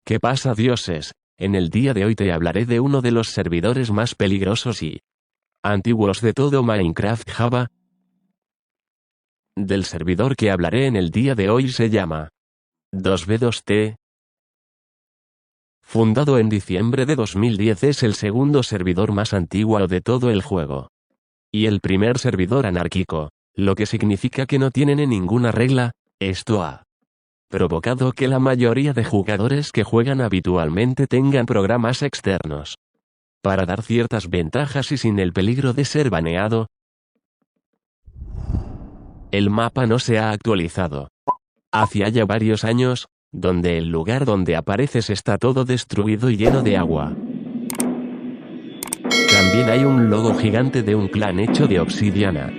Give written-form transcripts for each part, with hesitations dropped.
¿Qué pasa, dioses? En el día de hoy te hablaré de uno de los servidores más peligrosos y antiguos de todo Minecraft Java. Del servidor que hablaré en el día de hoy se llama 2v2t. Fundado en diciembre de 2010, es el segundo servidor más antiguo de todo el juego. Y el primer servidor anárquico, lo que significa que no tienen ninguna regla. Esto ha provocado que la mayoría de jugadores que juegan habitualmente tengan programas externos para dar ciertas ventajas y sin el peligro de ser baneado. El mapa no se ha actualizado hacia ya varios años, donde el lugar donde apareces está todo destruido y lleno de agua. También hay un logo gigante de un clan hecho de obsidiana.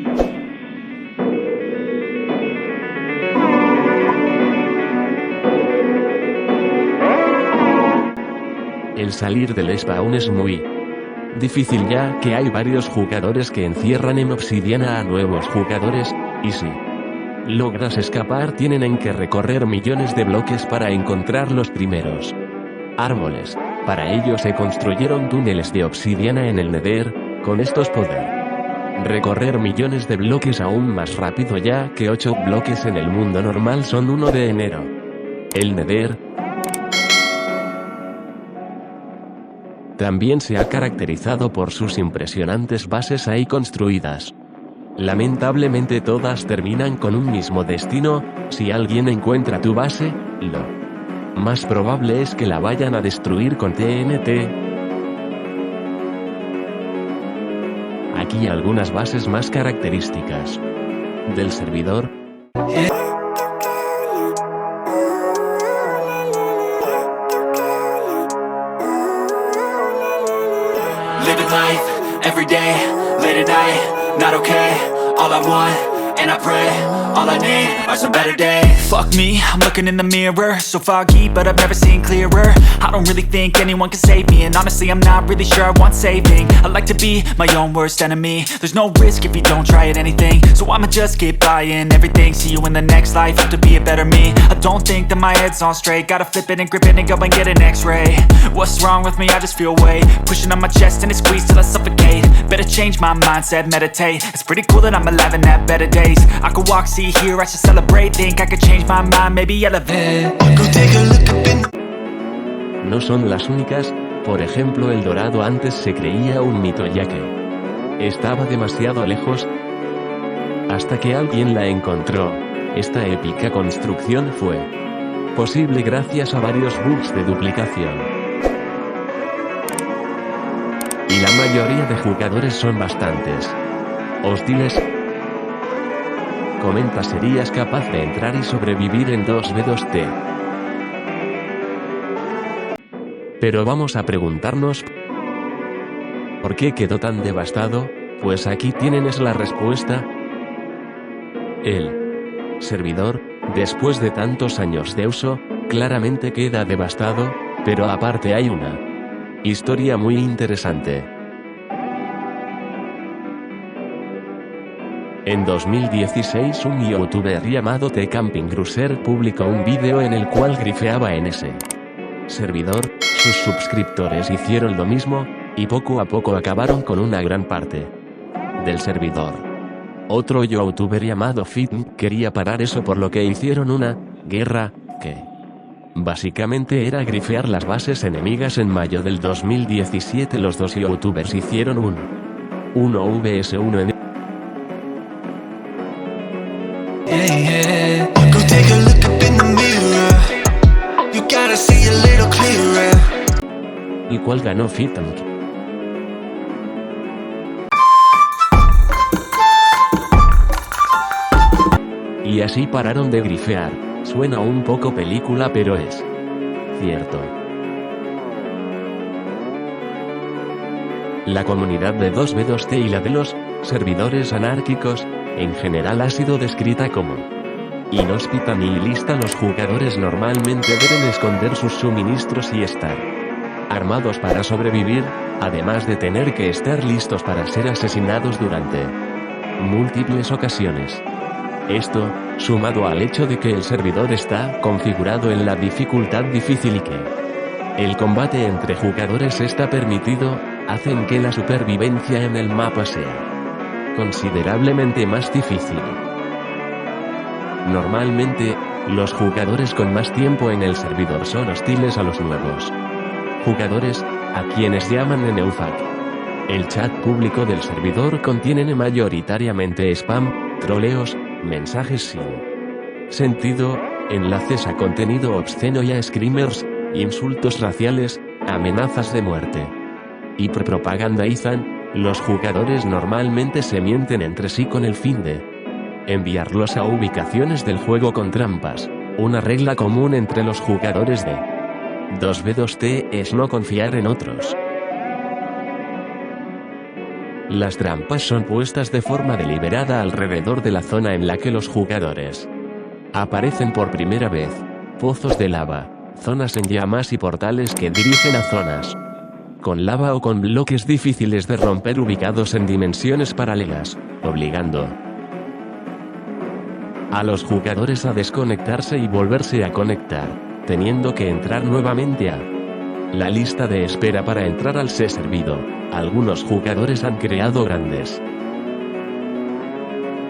El salir del spawn es muy difícil, ya que hay varios jugadores que encierran en obsidiana a nuevos jugadores, y si logras escapar tienen que recorrer millones de bloques para encontrar los primeros árboles. Para ello se construyeron túneles de obsidiana en el Nether. Con estos podrán recorrer millones de bloques aún más rápido, ya que 8 bloques en el mundo normal son 1 de enero. El Nether también se ha caracterizado por sus impresionantes bases ahí construidas. Lamentablemente todas terminan con un mismo destino. Si alguien encuentra tu base, lo más probable es que la vayan a destruir con TNT. Aquí algunas bases más características del servidor. Living life, every day, late at night, not okay. All I want, and I pray, all I need are some better days. Fuck me, I'm looking in the mirror, so foggy, but I've never seen clearer. I don't really think anyone can save me, and honestly I'm not really sure I want saving. I like to be my own worst enemy. There's no risk if you don't try at anything, so I'ma just keep buying everything. See you in the next life, have to be a better me. I don't think that my head's on straight, gotta flip it and grip it and go and get an x-ray. What's wrong with me? I just feel weight pushing on my chest and it squeezes till I suffocate. Better change my mindset, meditate. It's pretty cool that I'm alive and have better days. I could walk, see, hear, I should celebrate. Think I could change my mind, maybe elevate. Go take a look up in... No son las únicas. Por ejemplo, el dorado antes se creía un mito, ya que estaba demasiado lejos hasta que alguien la encontró. Esta épica construcción fue posible gracias a varios bugs de duplicación. Y la mayoría de jugadores son bastantes hostiles. Comenta, ¿serías capaz de entrar y sobrevivir en 2v2t? Pero vamos a preguntarnos, ¿por qué quedó tan devastado? Pues aquí tienes la respuesta. El servidor, después de tantos años de uso, claramente queda devastado, pero aparte hay una historia muy interesante. En 2016 un youtuber llamado The Camping Cruiser publicó un vídeo en el cual grifeaba en ese servidor. Sus suscriptores hicieron lo mismo, y poco a poco acabaron con una gran parte del servidor. Otro youtuber llamado Fitm quería parar eso, por lo que hicieron una guerra, que básicamente era grifear las bases enemigas. En mayo del 2017 los dos youtubers hicieron un 1vs1 en Go take a look up in the mirror. You gotta see a little clearer. ¿Y cuál ganó? Fitm. Y así pararon de grifear. Suena un poco película, pero es cierto. La comunidad de 2v2t y la de los servidores anárquicos en general ha sido descrita como inhóspita, nihilista. Los jugadores normalmente deben esconder sus suministros y estar armados para sobrevivir, además de tener que estar listos para ser asesinados durante múltiples ocasiones. Esto, sumado al hecho de que el servidor está configurado en la dificultad difícil y que El combate entre jugadores está permitido, hacen que la supervivencia en el mapa sea considerablemente más difícil. Normalmente, los jugadores con más tiempo en el servidor son hostiles a los nuevos jugadores, a quienes llaman Neufag. El chat público del servidor contiene mayoritariamente spam, troleos, mensajes sin sentido, enlaces a contenido obsceno y a screamers, insultos raciales, amenazas de muerte. Y propagandizan, los jugadores normalmente se mienten entre sí con el fin de enviarlos a ubicaciones del juego con trampas. Una regla común entre los jugadores de 2v2t es no confiar en otros. Las trampas son puestas de forma deliberada alrededor de la zona en la que los jugadores aparecen por primera vez. Pozos de lava, zonas en llamas y portales que dirigen a zonas con lava o con bloques difíciles de romper ubicados en dimensiones paralelas, obligando a los jugadores a desconectarse y volverse a conectar, teniendo que entrar nuevamente a la lista de espera para entrar al servido. Algunos jugadores han creado grandes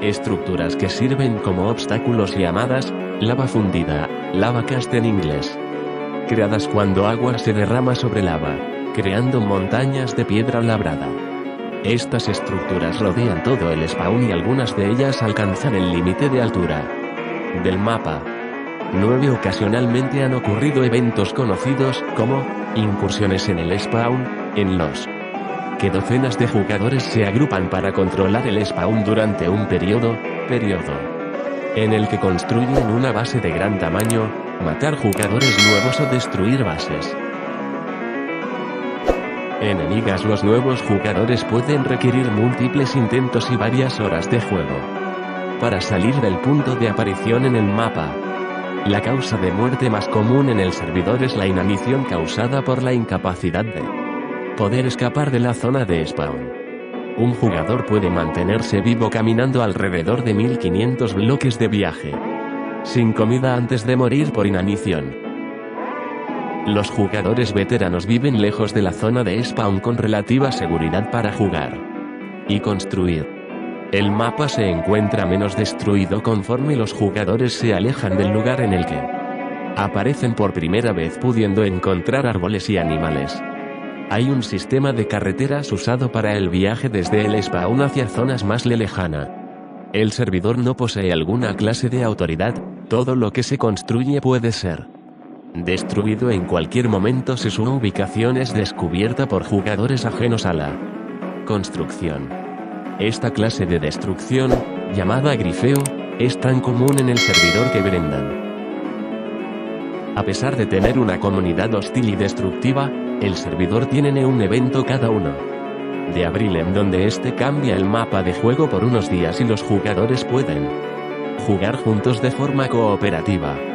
estructuras que sirven como obstáculos llamadas lava fundida, lava cast en inglés, creadas cuando agua se derrama sobre lava, creando montañas de piedra labrada. Estas estructuras rodean todo el spawn y algunas de ellas alcanzan el límite de altura del mapa. 9 Ocasionalmente han ocurrido eventos conocidos como incursiones en el spawn, en los que docenas de jugadores se agrupan para controlar el spawn durante un periodo en el que construyen una base de gran tamaño, matar jugadores nuevos o destruir bases enemigas. Los nuevos jugadores pueden requerir múltiples intentos y varias horas de juego para salir del punto de aparición en el mapa. La causa de muerte más común en el servidor es la inanición causada por la incapacidad de poder escapar de la zona de spawn. Un jugador puede mantenerse vivo caminando alrededor de 1500 bloques de viaje sin comida antes de morir por inanición. Los jugadores veteranos viven lejos de la zona de spawn con relativa seguridad para jugar y construir. El mapa se encuentra menos destruido conforme los jugadores se alejan del lugar en el que aparecen por primera vez, pudiendo encontrar árboles y animales. Hay un sistema de carreteras usado para el viaje desde el spawn hacia zonas más lejanas. El servidor no posee alguna clase de autoridad, todo lo que se construye puede ser destruido en cualquier momento si su ubicación es descubierta por jugadores ajenos a la construcción. Esta clase de destrucción, llamada grifeo, es tan común en el servidor que Brendan. A pesar de tener una comunidad hostil y destructiva, el servidor tiene un evento cada 1 de abril en donde este cambia el mapa de juego por unos días y los jugadores pueden jugar juntos de forma cooperativa.